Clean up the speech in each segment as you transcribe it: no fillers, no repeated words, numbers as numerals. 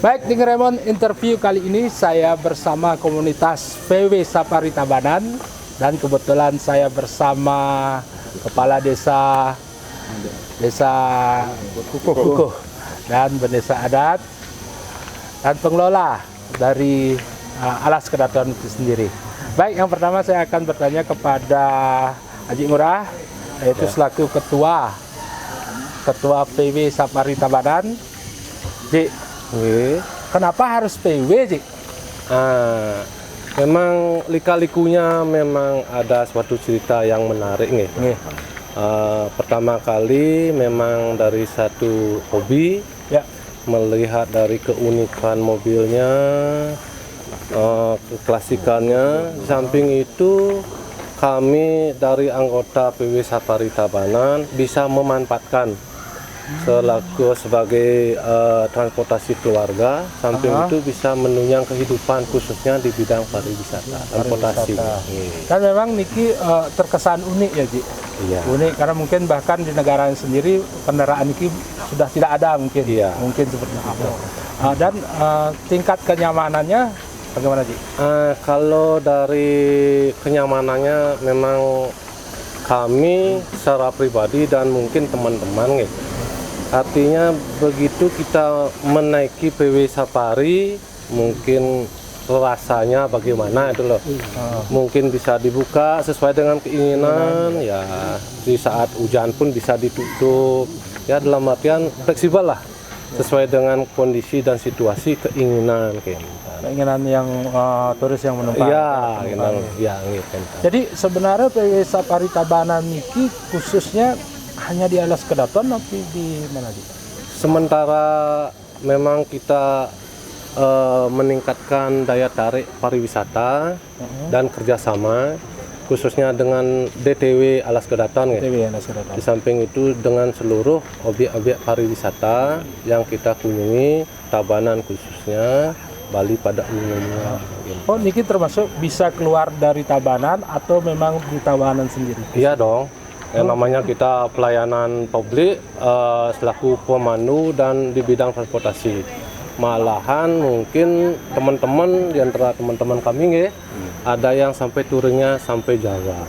Baik, di Remon interview kali ini saya bersama komunitas VW Safari Tabanan dan kebetulan saya bersama Kepala Desa Kukuh dan Bendesa Adat dan pengelola dari Alas Kedatuan itu sendiri. Baik, yang pertama saya akan bertanya kepada Haji Ngurah, yaitu selaku Ketua VW Safari Tabanan. Ji, kenapa harus PW, Ji? Memang lika-likunya memang ada suatu cerita yang menarik nih. Pertama kali memang dari satu hobi, melihat dari keunikan mobilnya, keklasikannya. Di samping itu kami dari anggota PW Safari Tabanan bisa memanfaatkan sebagai transportasi keluarga. Samping itu bisa menunjang kehidupan khususnya di bidang pariwisata, transportasi. Dan memang Niki terkesan unik ya, Ji. Iya. Unik karena mungkin bahkan di negara sendiri kendaraan Niki sudah tidak ada mungkin. Iya. Mungkin seperti itu. Dan tingkat kenyamanannya bagaimana, Ji? Kalau dari kenyamanannya memang kami secara pribadi dan mungkin teman-teman artinya begitu kita menaiki PW Safari, mungkin rasanya bagaimana itu loh. Mungkin bisa dibuka sesuai dengan keinginan, ya di saat hujan pun bisa ditutup. Ya dalam artian fleksibel lah, sesuai dengan kondisi dan situasi keinginan keinginan yang turis yang menumpang. Jadi sebenarnya PW Safari Tabanan ini khususnya hanya di Alas Kedatuan atau di mana, Ji? Sementara memang kita meningkatkan daya tarik pariwisata dan kerjasama khususnya dengan DTW Alas Kedatuan. Di samping itu dengan seluruh objek-objek pariwisata yang kita kunjungi, Tabanan khususnya, Bali pada umumnya. Oh, Niki termasuk bisa keluar dari Tabanan atau memang di Tabanan sendiri? Iya dong. Yang namanya kita pelayanan publik selaku pemandu dan di bidang transportasi. Malahan mungkin teman-teman di antara teman-teman kami ada yang sampai turunnya sampai Jawa.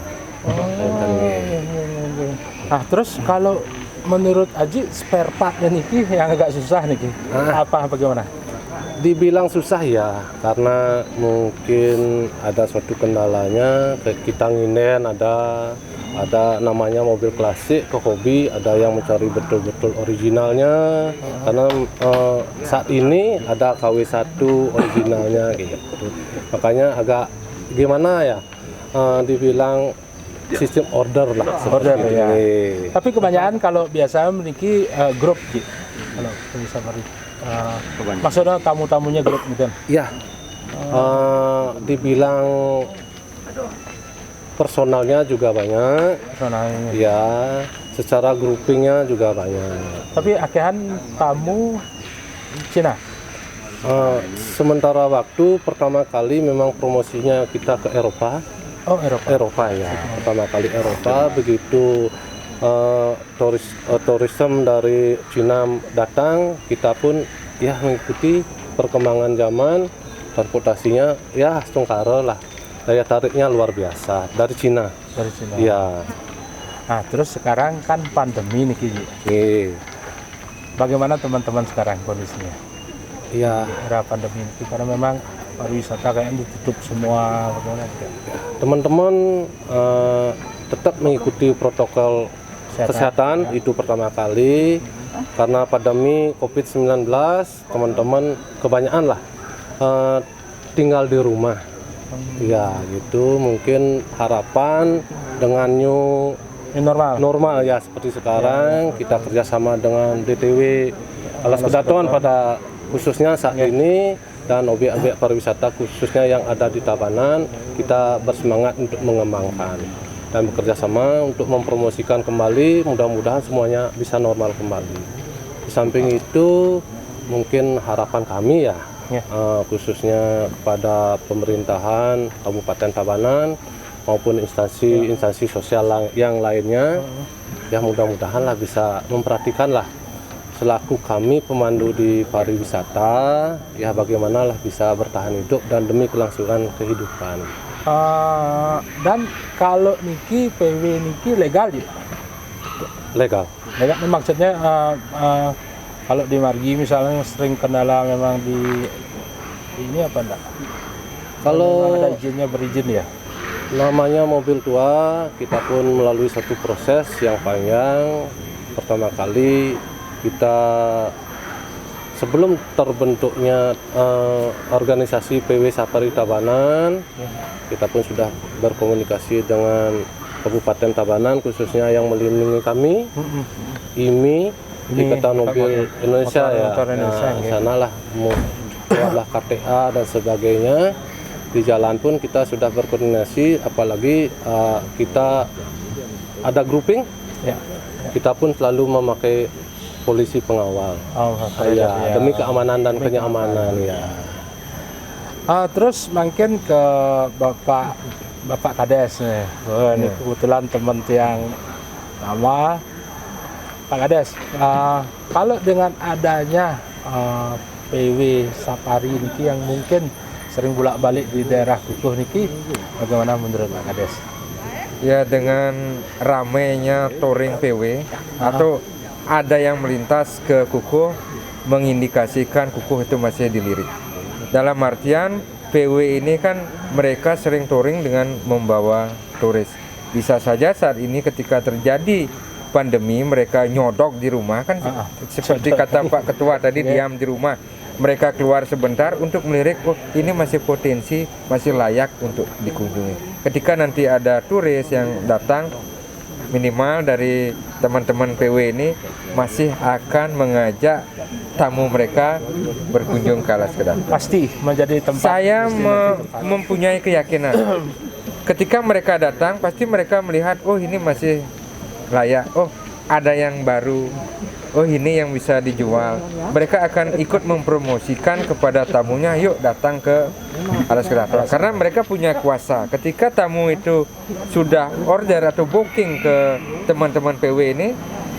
Nah, terus kalau menurut Aji spare partnya Niki yang agak susah Niki, bagaimana? Dibilang susah ya, karena mungkin ada suatu kendalanya. Kita nginden ada namanya mobil klasik ke hobi, ada yang mencari betul-betul originalnya. Karena saat ini ada KW1 originalnya gitu. Makanya agak gimana ya, dibilang sistem order lah. Order ya. Tapi kebanyakan kalau biasa memiliki grup gitu. Kalau bisa maksudnya tamu-tamunya grup gitu. Iya. Dibilang personalnya juga banyak. Ya, secara groupingnya juga banyak. Tapi akhirnya tamu Cina. Sementara waktu pertama kali memang promosinya kita ke Eropa. Oh, Eropa ya. Pertama kali Eropa, begitu tourism dari Cina datang, kita pun ya mengikuti perkembangan zaman, transportasinya ya sungkara lah. Daya tariknya luar biasa dari Cina. Iya. Nah, terus sekarang kan pandemi nih, Ki. Bagaimana teman-teman sekarang kondisinya? Iya. Era pandemi ini karena memang pariwisata kayaknya ditutup semua. Bagaimana? Teman-teman tetap mengikuti protokol kesehatan itu pertama kali. Karena pandemi COVID-19, teman-teman kebanyakan lah tinggal di rumah. Ya gitu, mungkin harapan dengan normal ya seperti sekarang. Kita kerjasama dengan DTW Alas Kedatuan pada khususnya saat ini, dan objek-objek pariwisata khususnya yang ada di Tabanan, kita bersemangat untuk mengembangkan dan bekerjasama untuk mempromosikan kembali. Mudah-mudahan semuanya bisa normal kembali. Di samping itu mungkin harapan kami ya, khususnya kepada pemerintahan Kabupaten Tabanan maupun instansi sosial yang lainnya, ya mudah-mudahan lah bisa memperhatikan lah selaku kami pemandu di pariwisata, ya bagaimanalah bisa bertahan hidup dan demi kelangsungan kehidupan. Dan kalau niki PW niki legal ya? Legal. Legal maksudnya kalau di margi misalnya sering kendala memang di ini apa enggak? Kalau ada izinnya berizin ya? namanya mobil tua, kita pun melalui satu proses yang panjang. Pertama kali kita sebelum terbentuknya organisasi PW Safari Tabanan, kita pun sudah berkomunikasi dengan Kabupaten Tabanan, khususnya yang melindungi kami, IMI, Ikatan Mobil Indonesia ya. Nah, sanalah buatlah KTA dan sebagainya. Di jalan pun kita sudah berkoordinasi, apalagi kita ada grouping, Ya. kita pun selalu memakai polisi pengawal. Ya, demi keamanan dan kenyamanan ya. Terus mungkin ke Bapak Kades nih. Ini kebetulan teman yang lama. Pak Kades, kalau dengan adanya PW Safari ini yang mungkin sering bolak-balik di daerah Kukuh niki, bagaimana menurut Pak Kades? Ya, dengan ramainya touring PW atau ada yang melintas ke Kukuh mengindikasikan Kukuh itu masih dilirik. Dalam artian PW ini kan mereka sering touring dengan membawa turis. Bisa saja saat ini ketika terjadi pandemi mereka nyodok di rumah kan, seperti kata Pak Ketua tadi, diam di rumah. Mereka keluar sebentar untuk melirik, oh ini masih potensi, masih layak untuk dikunjungi. Ketika nanti ada turis yang datang, minimal dari teman-teman PW ini masih akan mengajak tamu mereka berkunjung ke Alas Kedaton. Pasti menjadi tempat. Saya mempunyai keyakinan ketika mereka datang pasti mereka melihat, oh ini masih layak, oh ada yang baru, oh ini yang bisa dijual. Mereka akan ikut mempromosikan kepada tamunya, yuk datang ke Alas Kedaton. Karena mereka punya kuasa. Ketika tamu itu sudah order atau booking ke teman-teman PW ini,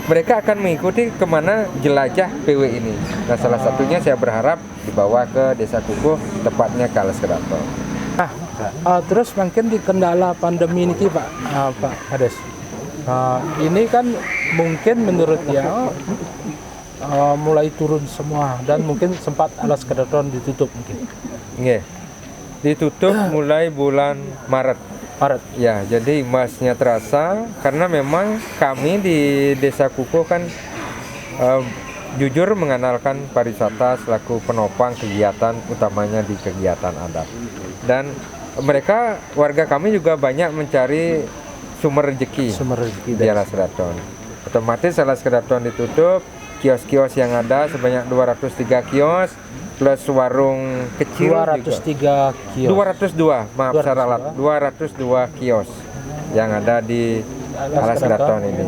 mereka akan mengikuti kemana jelajah PW ini. Nah, salah satunya saya berharap dibawa ke Desa Kukuh, tepatnya ke Alas Kedaton. Terus mungkin di kendala pandemi ini Pak Kades. Ini kan mungkin menurut dia mulai turun semua dan mungkin sempat Alas Kedaton ditutup mungkin. Nggih. Ditutup mulai bulan Maret. Ya, jadi imbasnya terasa karena memang kami di Desa Kukuh kan jujur mengandalkan pariwisata selaku penopang kegiatan utamanya di kegiatan adat. Dan mereka, warga kami juga banyak mencari sumber rezeki di Alas Kedaton. Otomatis Alas Kedaton ditutup, kios-kios yang ada sebanyak 203 kios plus warung kecil 203 kios. 202, maaf saya ralat, 202 kios yang ada di Alas Kedaton ini.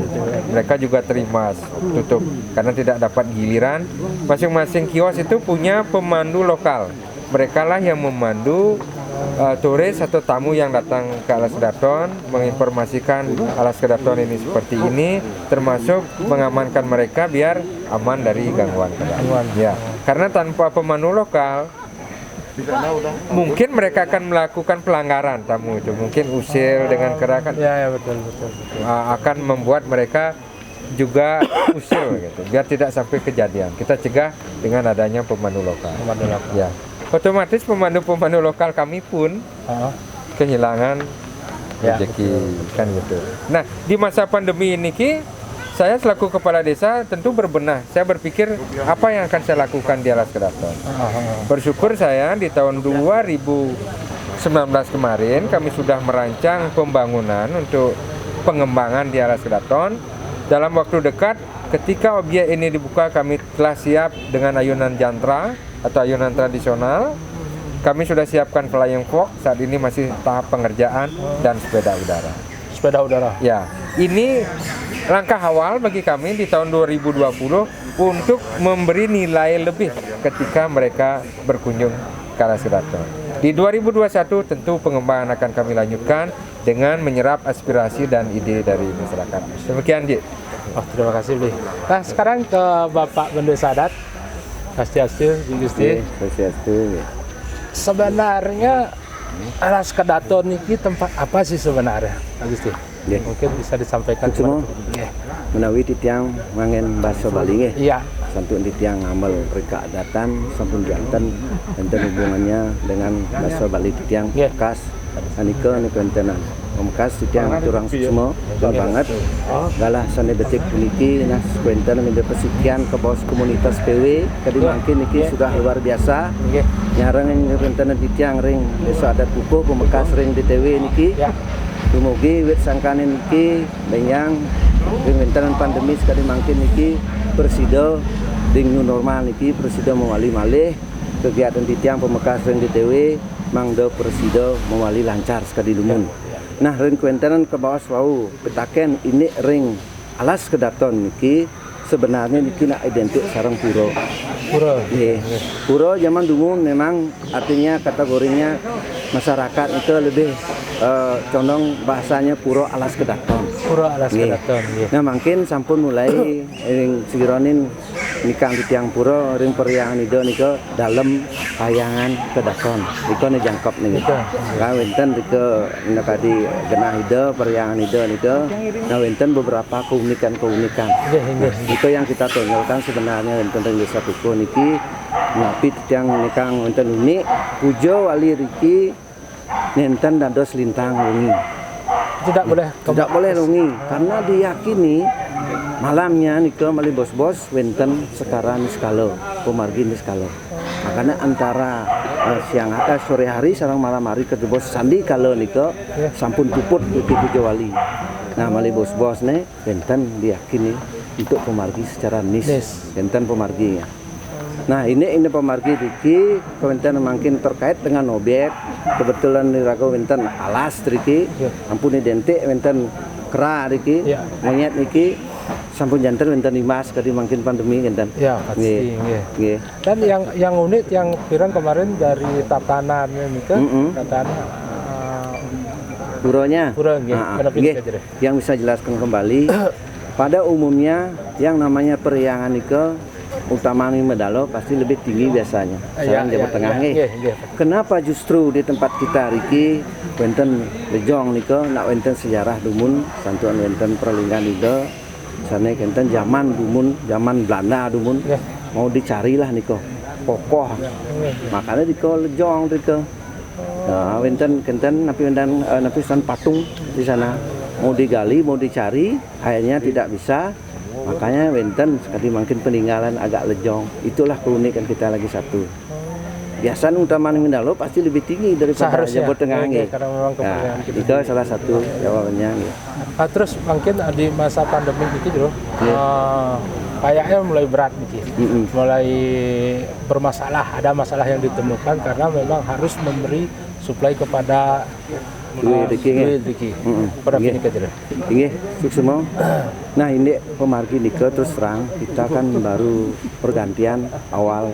Mereka juga terima tutup karena tidak dapat giliran. Masing-masing kios itu punya pemandu lokal. Mereka lah yang memandu turis atau tamu yang datang ke Alas Kedaton, menginformasikan Alas Kedaton ini seperti ini, termasuk mengamankan mereka biar aman dari gangguan keadaan. Ya, karena tanpa pemandu lokal mungkin mereka akan melakukan pelanggaran tamu itu, mungkin usil dengan kerakan. Ya betul. Akan membuat mereka juga usil gitu, biar tidak sampai kejadian. Kita cegah dengan adanya pemandu lokal. Ya. Otomatis pemandu-pemandu lokal kami pun kehilangan rezeki kan gitu. Nah, di masa pandemi ini saya selaku kepala desa tentu berbenah. Saya berpikir apa yang akan saya lakukan di Alas Kedaton. Bersyukur saya di tahun 2019 kemarin kami sudah merancang pembangunan untuk pengembangan di Alas Kedaton. Dalam waktu dekat ketika objek ini dibuka kami telah siap dengan ayunan jantra atau ayunan tradisional. Kami sudah siapkan flying fox, saat ini masih tahap pengerjaan, dan sepeda udara. Sepeda udara. Ya, ini langkah awal bagi kami di tahun 2020 untuk memberi nilai lebih ketika mereka berkunjung ke Alas Kedaton. Di 2021 tentu pengembangan akan kami lanjutkan dengan menyerap aspirasi dan ide dari masyarakat. Demikian, Dik. Oh, terima kasih, Bli. Nah, sekarang ke Bapak Bendesa Adat. Swastiastu, Gusti. Swastiastu. Sebenarnya Alas Kedaton ini tempat apa sih sebenarnya, Pak Gusti? Nggih. Mungkin bisa disampaikan Semua. Nggih. Menawi titiang mangen basa Bali nggih. Iya. Sampun titiang amal reka adatan sampun janten enten hubungannya dengan basa Bali titiang Nggih. bekas. Anika niku entenan. Pembekas titiang turang suksma banget. Galah sane detik puniki nah kuenten minda persikian ke bawah komunitas PW kadi mangkin niki sudah luar biasa. Nggih. Nyareng enten titiang ring desa adat kukuh pembekas ring DTW niki. Ya. Dumugi wit sangkane niki benyang ing wenten pandemi sekali mangkin niki presida ding new normal niki presida mewali malih kegiatan titiang pemekas ring DTW mangdo presida mewali lancar sekali lumun. Nah ring kuentenan ke bawah wau petaken ini ring Alas Kedaton niki sebenarnya niki nak identik sareng pura. Pura. Nggih. Pura zaman dulu memang artinya kategorinya masyarakat itu lebih condong bahasanya pura Alas Kedaton. Pura Alas Nggih. Kedaton. Nggih. Nah mungkin sampun mulai ring sigironin nikang di tiang pura ring periangan itu nika dalam kayangan kedaton nika ne jangkep nih ka wenten nika nakadi genah ide periangan ide nika nah wenten beberapa keunikan Nggih, nggih. itu yang kita tonjolkan sebenarnya wenten ring desa Kukuh niki napi tiang nikang wenten unik pujo wali riki nenten dados lintang wengi. Tidak boleh. Tidak boleh lungi karena diyakini malamnya nika mali bos-bos wenten sekarang skala pemargi skala. Makanya antara siang sore hari sareng malam hari ke bos sandi kalau nika sampun puput di pujo wali. Nah mali bos-bos ne wenten diyakini untuk pemargi secara nis wenten pemargi ya. Nah ini pemargi diki kewenten makin terkait dengan objek kebetulan di raga wenten alas diki ampun identik wenten kera diki monyet niki sampun jantan wenten limas kadi makin pandemi wenten. Ya pasti. Nggih. Dan yang unik yang pirang kemarin dari tatanan ini kan tatanan puronya. pura nggih. Yang bisa jelaskan kembali pada umumnya yang namanya periangan nika utama medalo pasti lebih tinggi biasanya. Sareng Jawa Tengah nggih. Kenapa justru di tempat kita Riki wenten lejong nika nak wenten sejarah dumun santuan wenten perlinggan ida sana wenten zaman dumun zaman Belanda dumun mau dicarilah nika kokoh. Makanya nika lejong nika. Nah wenten napi san patung di sana mau digali mau dicari akhirnya tidak bisa. Makanya wenten sekali makin peninggalan agak lejong. Itulah keunikan kita lagi satu. Biasanya utama Mindalo pasti lebih tinggi daripada Jawa Tengah nggih. Nah, itu salah satu jawabannya nggih. Terus mungkin di masa pandemi gitu kayaknya mulai berat nih. Mulai bermasalah, ada masalah yang ditemukan karena memang harus memberi suplai kepada pada Nggih, suksema. Nah, ini pemargi nika terus terang kita kan baru pergantian awal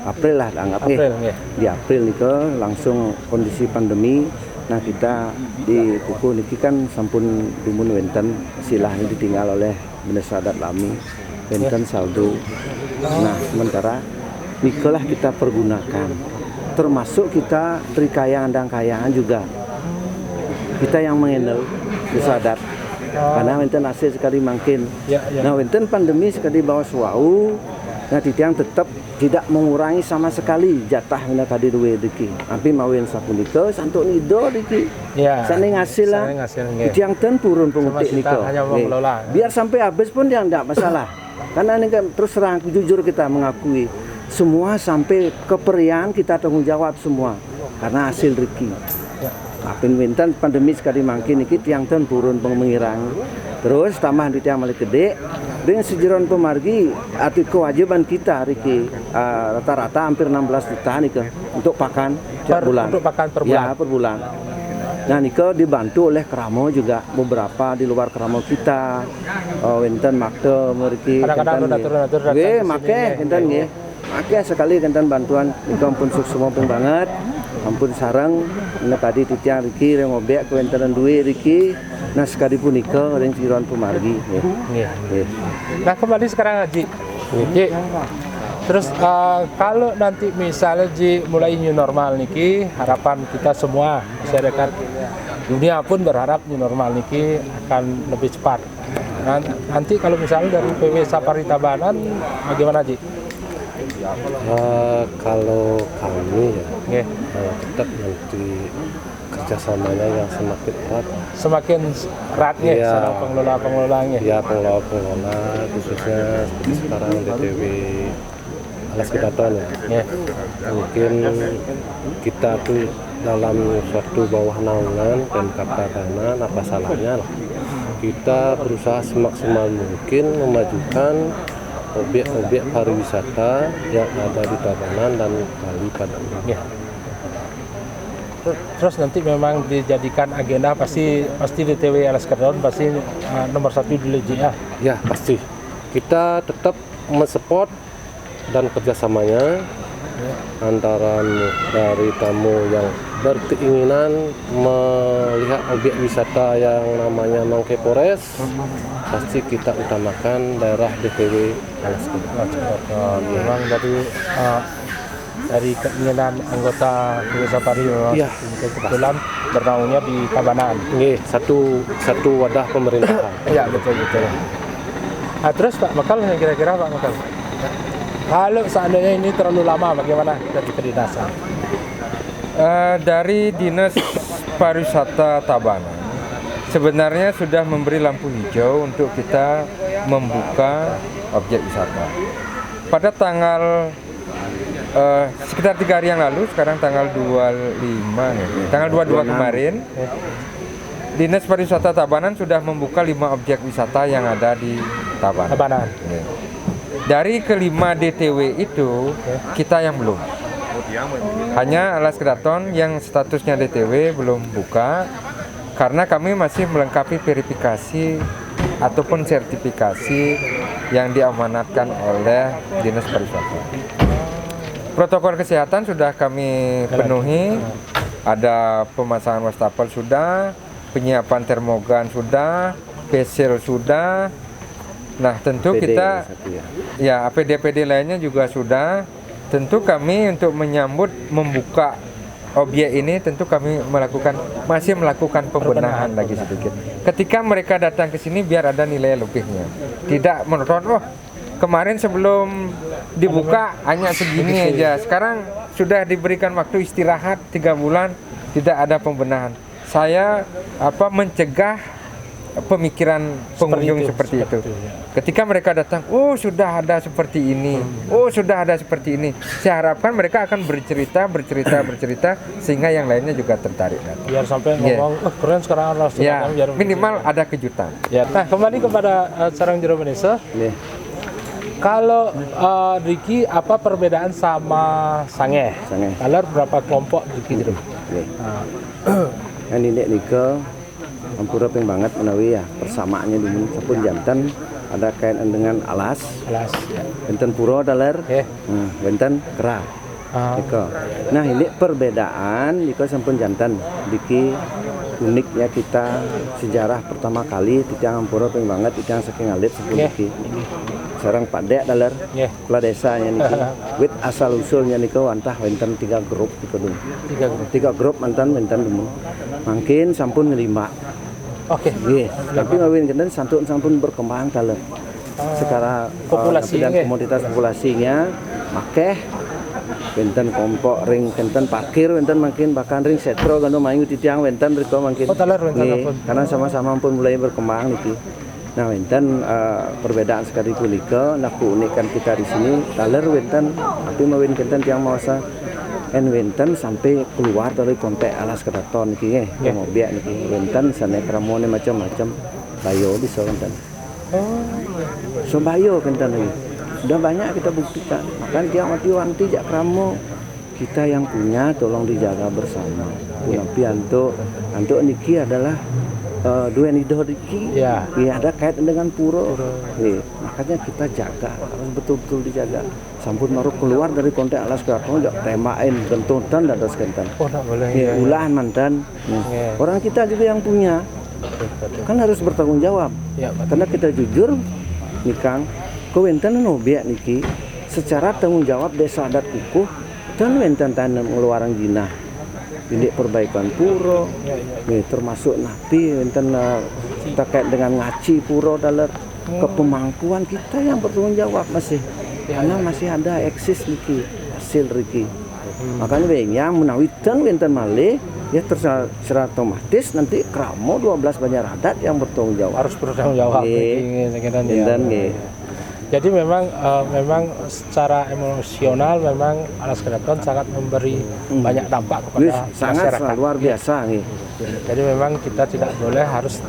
April lah anggap nggih. Di April nika langsung kondisi pandemi. Nah, kita di Kukuh niki kan sampun dumun wenten silahnya ditinggal oleh Bendesa Adat Lami wenten saldo. Nah, sementara nikalah kita pergunakan. Termasuk kita trikayangan dan kayangan juga. Kita yang mengendal desa adat karena wenten hasil sekali makin. Nah wenten pandemi sekali bawa suau. Nah titiang tetap tidak mengurangi sama sekali jatah mina tadi duwe diki. Ampi mawin sapunika santuk nido diki. Sana ngasil lah. Titiang ten turun pengutik niko. Biar sampai habis pun dia tidak masalah. Karena ini kan terus terang jujur kita mengakui semua sampai keperian kita tanggung jawab semua karena hasil rezeki. Apin winten pandemi sekali makin iki tiang ten turun pengirang. Terus tambah di tiang malik gede dengan sejeron pemargi arti kewajiban kita Riki rata-rata hampir 16 juta nih untuk pakan per bulan. Untuk pakan per bulan. Ya, per bulan. Nah Niko dibantu oleh Keramo juga beberapa di luar Keramo kita. Winten makte meriki. Kadang-kadang nggih make winten nggih. Make sekali kenten bantuan Niko pun sukses banget. ampun sarang ini tadi titiang Riki yang ngobek kuentaran duwe Riki nah sekali punika yang ciron pemargi ya. Nggih. Nah, kembali sekarang Ji. Ji. Terus kalau nanti misalnya Ji mulai new normal niki, harapan kita semua masyarakat dunia pun berharap new normal niki akan lebih cepat. Nah, nanti kalau misalnya dari PW Sapari Tabanan bagaimana Ji? Kalau kami ya, Nggih. tetap nanti kerjasamanya yang semakin erat. Semakin erat nih Iya. sama pengelola-pengelolanya. Ya pengelola khususnya seperti sekarang DTW Alas Kedaton ya. Nggih. Mungkin kita tuh dalam suatu bawah naungan dan katakanlah apa salahnya lah. Kita berusaha semaksimal mungkin memajukan objek-objek pariwisata yang ada di Tabanan dan Bali pada umumnya. Nggih. Terus nanti memang dijadikan agenda pasti DTW Alas Kedaton pasti nomor 1 di LGA. Ya pasti. Kita tetap mensupport dan kerjasamanya antara dari tamu yang berkeinginan melihat objek wisata yang namanya Mangke Forest, pasti kita utamakan daerah DTW Alas Kedaton. Memang dari keinginan anggota PW Sapari memang Iya. kebetulan bernaungnya di Tabanan. Ini satu wadah pemerintahan. Ya betul. Nah, terus Pak Makal kira-kira Pak Makal, kalau seandainya ini terlalu lama bagaimana dari kedinasan? Dari Dinas Pariwisata Tabanan sebenarnya sudah memberi lampu hijau untuk kita membuka objek wisata. Pada tanggal sekitar 3 hari yang lalu, sekarang tanggal 25 nih, tanggal 22 kemarin, Dinas Pariwisata Tabanan sudah membuka 5 objek wisata yang ada di Tabanan. Tabanan. Ya. Dari kelima DTW itu kita yang belum. Hanya Alas Kedaton yang statusnya DTW belum buka karena kami masih melengkapi verifikasi ataupun sertifikasi yang diamanatkan oleh Dinas Pariwisata. Protokol kesehatan sudah kami penuhi, ada pemasangan wastafel sudah, penyiapan termogan sudah, facial sudah. Nah, tentu PD kita satu ya. ya APD-APD lainnya juga sudah. Tentu kami untuk menyambut membuka objek ini tentu kami masih melakukan pembenahan lagi sedikit. Ketika mereka datang ke sini biar ada nilai lebihnya. Tidak menonton, kemarin sebelum dibuka hanya segini aja. Sekarang sudah diberikan waktu istirahat 3 bulan, tidak ada pembenahan. Saya mencegah pemikiran pengunjung seperti itu. Ketika mereka datang, sudah ada seperti ini, sudah ada seperti ini. Saya harapkan mereka akan bercerita sehingga yang lainnya juga tertarik. Biar sampai ngomong, keren sekarang Alas Ya, Kedaton. minimal ada kejutan. Ya. Nah, kembali kepada Sarang Jero Indonesia. Nih, Kalau Riki, apa perbedaan sama Sange? Sange. Kalau berapa kelompok Riki Jero? nih. Kan ini nika ampura peng banget menawi ya persamaannya dulu sapun jantan ada kaitan dengan alas, Alas. Ya. benten puro daler, benten kera. Nika. Nah ini perbedaan Nika sampun jantan Diki uniknya kita sejarah pertama kali titiang ampura peng banget titiang saking alit sampun Diki. Sarang Pak Dek daler, kepala desanya niki. Wit asal usulnya nika wantah benten 3 grup Nika dulu. 3 grup mantan benten dulu. Mungkin sampun 5. Oke. Nggih, tapi ngawin kenten sampun berkembang daler. Sekarang Populasi dan nggih. komoditas populasinya makeh benten kompok ring benten parkir benten makin bahkan ring setro kan main titiang benten riko makin. Daler benten Nggih, apun. karena sama-sama pun mulai berkembang niki. Nah, benten perbedaan sekali punika nah keunikan kita di sini daler benten tapi mawin benten tiang mawasa benten sampai keluar dari konteks Alas Kedaton niki nggih. Mau biak niki benten sana kramone macam-macam bayo bisa benten. So bayo benten lagi. Sudah banyak kita buktikan. Makanya dia wanti-wanti jak kramo kita yang punya tolong dijaga bersama. Tapi untuk niki adalah dua nido diki, Ya. ada kaitan dengan puro. Makanya kita jaga, harus betul-betul dijaga. Sampun baru keluar dari konteks Alas Keraton, jak temain gentuntan dan terus kentan. Oh, tak boleh. Ulahan mantan. Ya. Orang kita juga yang punya, kan harus bertanggung jawab. Ya, betul. Karena kita jujur, nih Kang, kewenten obyek niki, secara tanggung jawab desa adat kukuh, dan wenten tanam ngeluaran jinah. Ini perbaikan puro, nih termasuk napi, wenten terkait dengan ngaci puro dalam kepemangkuan kita yang bertanggung jawab masih, karena masih ada eksis niki hasil riki. Makanya yang menawitan wenten malih ya secara otomatis nanti kramo 12 banjar adat yang bertanggung jawab. Harus bertanggung jawab. Jadi memang secara emosional memang Alas Keraton sangat memberi banyak dampak kepada sangat masyarakat. luar biasa nih. Jadi memang kita tidak boleh harus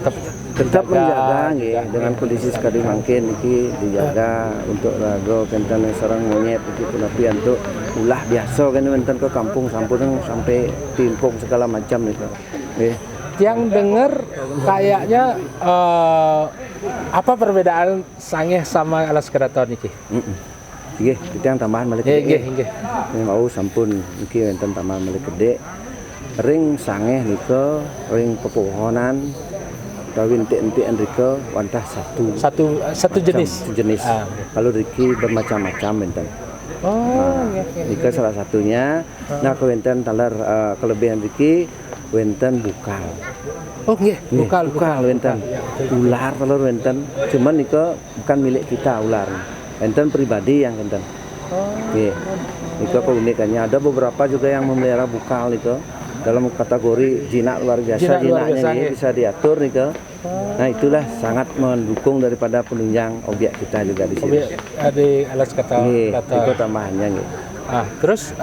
tetap menjaga dengan kondisi sekali mungkin iki dijaga untuk rago kenten sarang monyet itu tapi untuk ulah biasa kan enten ke kampung sampai timpung segala macam itu. Yang dengar kayaknya apa perbedaan Sangeh sama Alas Keraton iki? Nggih, kita yang tambahan malih Nggih. Ini mau sampun iki enten tambahan malih gede. Ring Sangeh nika ring pepohonan kawin entik rika wantah satu jenis. Kalau riki bermacam-macam enten. Nika salah satunya. Nah kawinten talar kelebihan riki wenten bukal. Oh nggih, bukal wenten. Ular telur wenten. Cuman nika bukan milik kita ular. Wenten pribadi yang wenten. Nggih. Nika keunikannya ada beberapa juga yang memelihara bukal itu dalam kategori jinak luar biasa. Jinaknya ini bisa diatur nika. Nah itulah sangat mendukung daripada penunjang objek kita juga di sini. Di Alas Keraton. Itu tambahannya nggih. Terus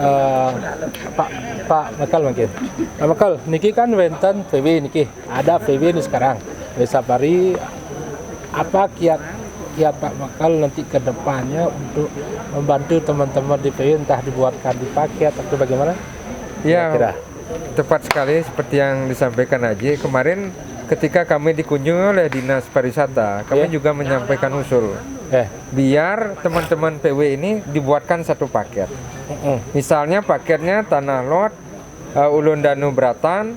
Pak Makal mungkin. Pak Makal, niki kan wenten PW niki. Ada PW ini sekarang. Sapari apa kiat Pak Makal nanti ke depannya untuk membantu teman-teman di PW entah dibuatkan di paket atau bagaimana? Ya, tepat sekali seperti yang disampaikan Haji. Kemarin ketika kami dikunjungi oleh Dinas Pariwisata, kami juga menyampaikan usul. Biar teman-teman PW ini dibuatkan satu paket. Misalnya paketnya Tanah Lot, Ulun Danu Bratan,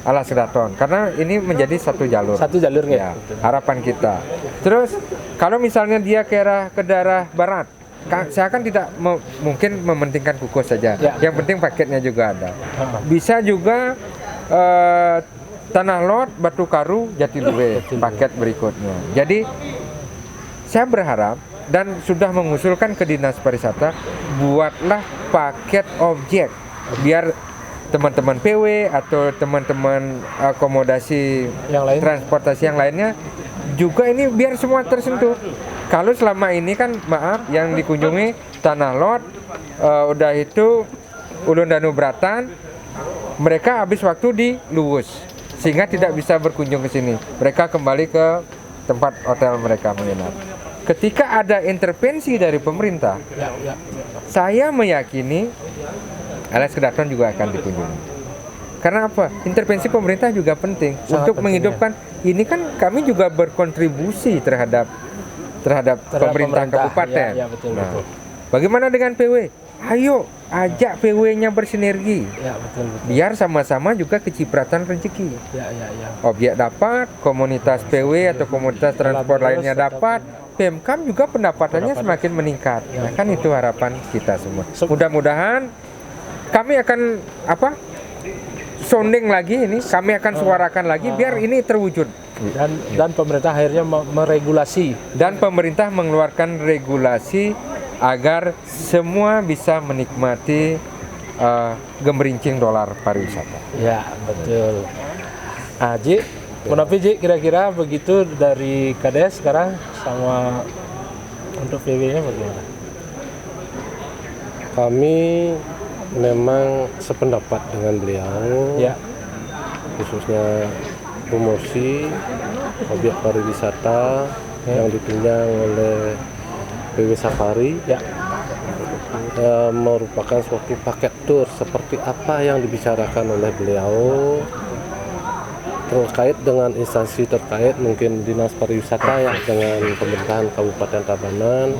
Alas Keraton. Karena ini menjadi satu jalur. Satu jalur ya. Harapan kita. Terus kalau misalnya dia ke daerah barat, saya kan tidak mungkin mementingkan kukus saja. Yang penting paketnya juga ada. Bisa juga Tanah Lot, Batu Karu, Jatiluwe paket berikutnya. Jadi saya berharap dan sudah mengusulkan ke Dinas Pariwisata, buatlah paket objek biar teman-teman PW atau teman-teman akomodasi yang lain, transportasi yang lainnya juga ini biar semua tersentuh. Kalau selama ini kan maaf yang dikunjungi Tanah Lot, udah itu Ulun Danu Bratan, mereka habis waktu di Luwus sehingga tidak bisa berkunjung ke sini. Mereka kembali ke tempat hotel mereka menginap. Ketika ada intervensi dari pemerintah, saya meyakini Alas Keraton juga akan dikunjungi. Karena apa? Intervensi pemerintah juga penting untuk menghidupkan. Ini kan kami juga berkontribusi terhadap pemerintah kabupaten. Betul. Bagaimana dengan PW? Ayo ajak PW-nya bersinergi. Biar sama-sama juga kecipratan rezeki. Objek dapat, komunitas PW atau komunitas transport lainnya dapat. Pemkam juga pendapatannya semakin meningkat. Nah, kan itu harapan kita semua. Mudah-mudahan kami akan sounding lagi ini, kami akan suarakan lagi biar ini terwujud. Dan pemerintah akhirnya meregulasi. Dan pemerintah mengeluarkan regulasi agar semua bisa menikmati gemerincing dolar pariwisata. Ya, betul. Ji, kenapa Ji kira-kira begitu dari Kades sekarang sama untuk PW-nya bagaimana? Kami memang sependapat dengan beliau, khususnya promosi objek pariwisata yang ditunjang oleh PW Safari merupakan suatu paket tour seperti apa yang dibicarakan oleh beliau. terkait dengan instansi terkait, mungkin Dinas Pariwisata ya dengan pemerintahan Kabupaten Tabanan,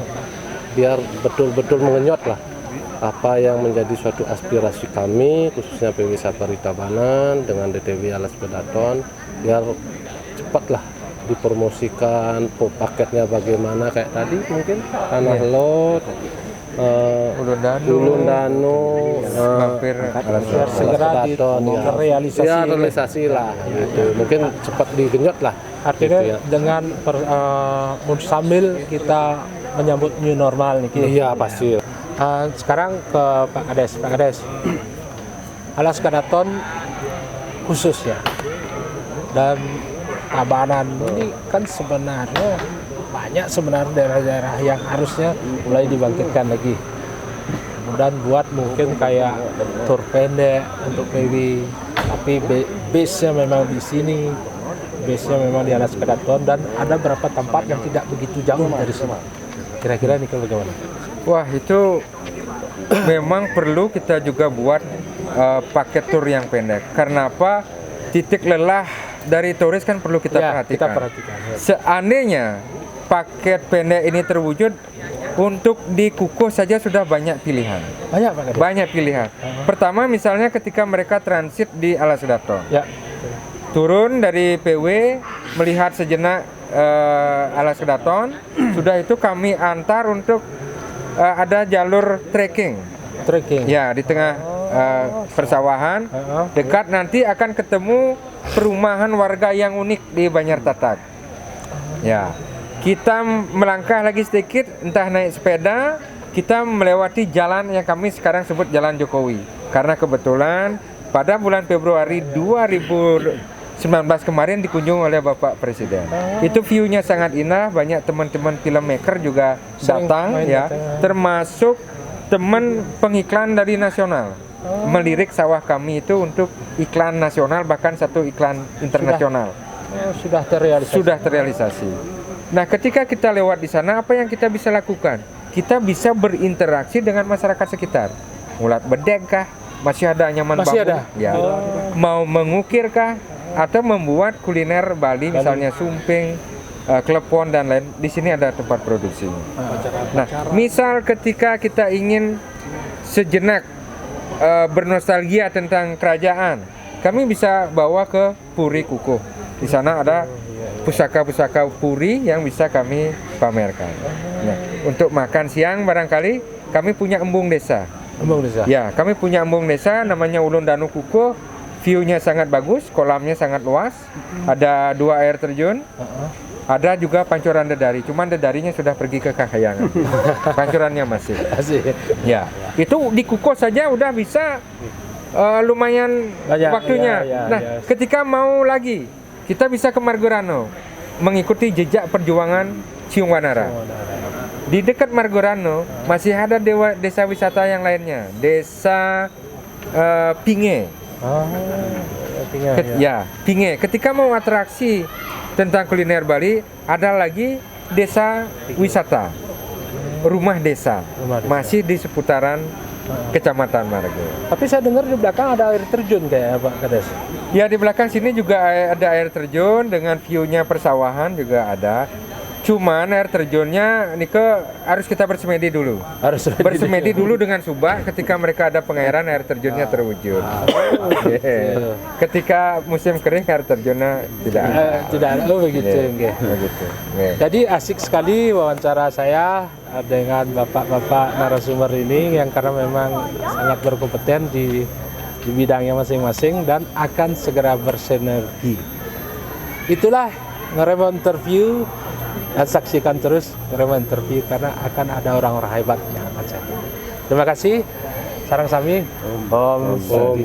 biar betul-betul mengenyot lah apa yang menjadi suatu aspirasi kami, khususnya PW Safari Tabanan dengan DTW Alas Bedaton, biar cepatlah dipromosikan, paketnya bagaimana kayak tadi mungkin tanah lot, Ulun Danu, mampir biar segera terrealisasi. ya realisasi lah gitu. Mungkin cepat digenjot lah. Artinya gitu ya. dengan sambil kita menyambut new normal nih. Ki. Iya pasti. Sekarang ke Pak Kades. Pak Kades, Alas Kadaton khususnya dan Tabanan ini kan sebenarnya banyak sebenarnya daerah-daerah yang harusnya mulai dibangkitkan lagi. Kemudian buat mungkin kayak tur pendek untuk PW, tapi base-nya memang di sini, base-nya memang di Alas Kadaton, dan ada beberapa tempat yang tidak begitu jauh dari sini. Kira-kira ini bagaimana? Wah, itu memang perlu kita juga buat paket tur yang pendek. Karena apa? Titik lelah dari turis kan perlu kita perhatikan. Ya. Seandainya paket pendek ini terwujud, untuk di Kukuh saja sudah banyak pilihan. Banyak Pak Kades? Banyak pilihan. Pertama misalnya ketika mereka transit di Alas Kadaton. Ya. Turun dari PW, melihat sejenak Alas Kadaton, sudah itu kami antar untuk ada jalur trekking. Trekking. Ya, di tengah persawahan, dekat nanti akan ketemu perumahan warga yang unik di Banjartatak. Ya, kita melangkah lagi sedikit, entah naik sepeda, kita melewati jalan yang kami sekarang sebut Jalan Jokowi. Karena kebetulan pada bulan Februari 2019 kemarin dikunjungi oleh Bapak Presiden. Itu view-nya sangat indah, banyak teman-teman filmmaker juga datang ya, termasuk teman pengiklan dari nasional. Melirik sawah kami itu untuk iklan nasional, bahkan satu iklan internasional. Sudah terrealisasi. Sudah terrealisasi. Nah, ketika kita lewat di sana, apa yang kita bisa lakukan? Kita bisa berinteraksi dengan masyarakat sekitar. Ngulat bedeg kah? Masih ada anyaman bambu? Masih ada? Ya. Mau mengukir kah? Atau membuat kuliner Bali, misalnya sumping, klepon dan lain. Di sini ada tempat produksi. Nah, misal ketika kita ingin sejenak bernostalgia tentang kerajaan, kami bisa bawa ke Puri Kukuh. Di sana ada pusaka-pusaka Puri yang bisa kami pamerkan. Nah, untuk makan siang barangkali kami punya embung desa. Embung desa. Ya, kami punya embung desa namanya Ulun Danu Kukuh. View-nya sangat bagus, kolamnya sangat luas, ada 2 air terjun. Ada juga pancuran dedari, cuman dedarinya sudah pergi ke Kahyangan. Pancurannya masih. Ya, itu di Kukuh saja udah bisa lumayan banyak, waktunya. Nah, ketika mau lagi, kita bisa ke Margorano, mengikuti jejak perjuangan Ciung Wanara. Di dekat Margorano masih ada desa wisata yang lainnya, Desa Pinge. Pinge. Ketika mau atraksi tentang kuliner Bali, ada lagi desa wisata, rumah desa, masih di seputaran Kecamatan Margo. Tapi saya dengar di belakang ada air terjun kayak Pak Kades. Ya, di belakang sini juga ada air terjun dengan view-nya persawahan juga ada. Cuman air terjunnya Nike harus kita bersemedi dulu. Bersemedi dulu dengan subak. Ketika mereka ada pengairan, air terjunnya terwujud. Ketika musim kering, air terjunnya tidak ada. Tidak ada. Oh begitu. Begitu. Jadi asik sekali wawancara saya dengan bapak-bapak narasumber ini yang karena memang sangat berkompeten di bidangnya masing-masing dan akan segera bersinergi. Itulah Ngeremo Interview. Dan saksikan terus Ngeremo Interview karena akan ada orang-orang hebat yang akan saya tunggu. Terima kasih. Sarang sami. Om Santi.